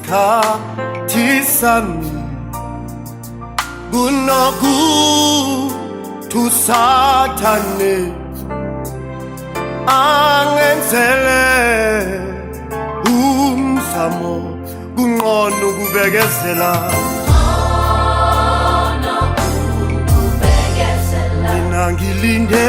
isikhathi sami kunokuthi usathane angenzele umzamo kungcono ukubekezela mina ngilinde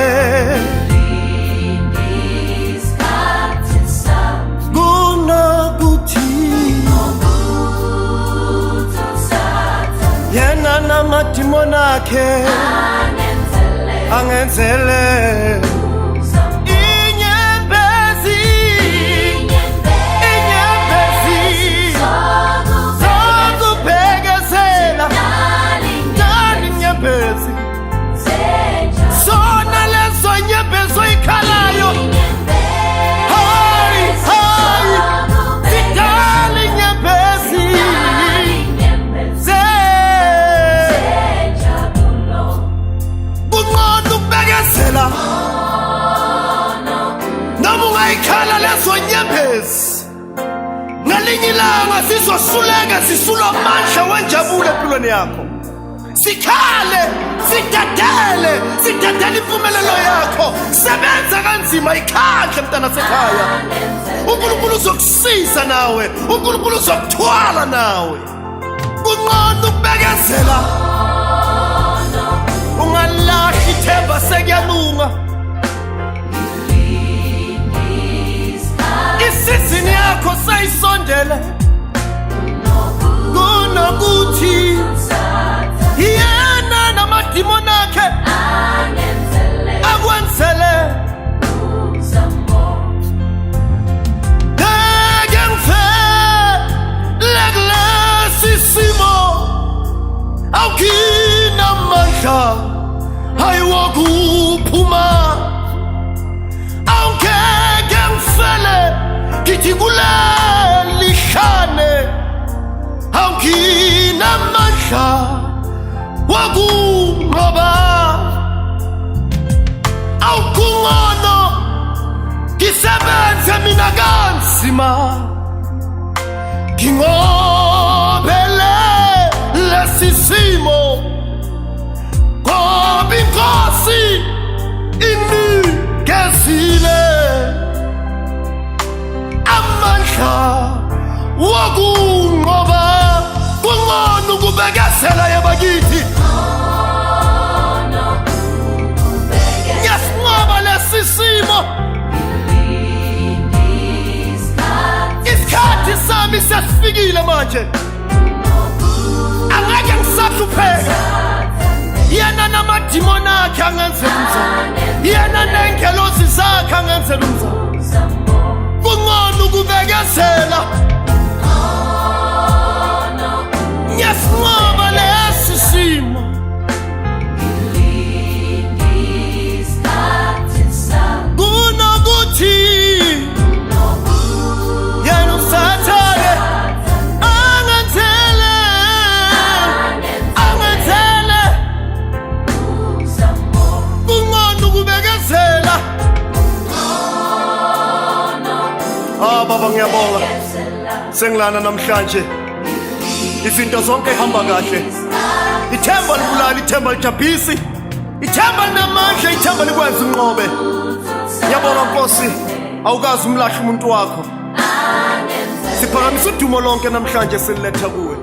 yena namadimoni akhe angenzele Inyembezi Zokubekezela Inyembezi sona lezo inyembezi oyikhalayo Zidala Inyembezi noma ungayikhala lezo inyembezi ngalinye ilanga sizosuleka sisula amandla wenjabulo empilweni yakho sikhale sidadele impumelelo yakho sebenza kanzima ikhandle mntana sekhaya uNkulunkulu uzokusiza nawe uNkulunkulu uzokuthwala nawe kungcono ukubekezela ungalahli ithemba sekuyalunga isizini yakho sayisondele kunokuthi yena namadimoni akhe akwenzele ngeke ngifele kulesi simo awukinamandla hayiwokuphuma awungeke ngifele ngithi kulelihlane awunginamandla wokunqoba awukungcono ngisebenze mina kanzima ngingobele lesi simo ngoba inkosi inikezile amandla wokunqoba kungcono ukubekezela yabakithi ngiyasinqoba lesi simo isikhathi sami sesifikile manje angeke ngisahlupheka yena namadimoni akhe angenzela umzamo yena nengelosi zakhe angenzela umzamo kungcono ukubekezela ngiyasinqoba lesi simo kunokuthi yena usathane angenzele kungcono ukubekezela Baba ngiyabonga sengilana namhlanje izinto zonke ihamba kahle ithemba libulala ithemba lijabhisi ithemba namandla ithemba likwenza inqobe ngiyabonga Nkosi awukazi umlahla umuntu wakho siphakamisa udumo lonke namhlanje sililetha kuwe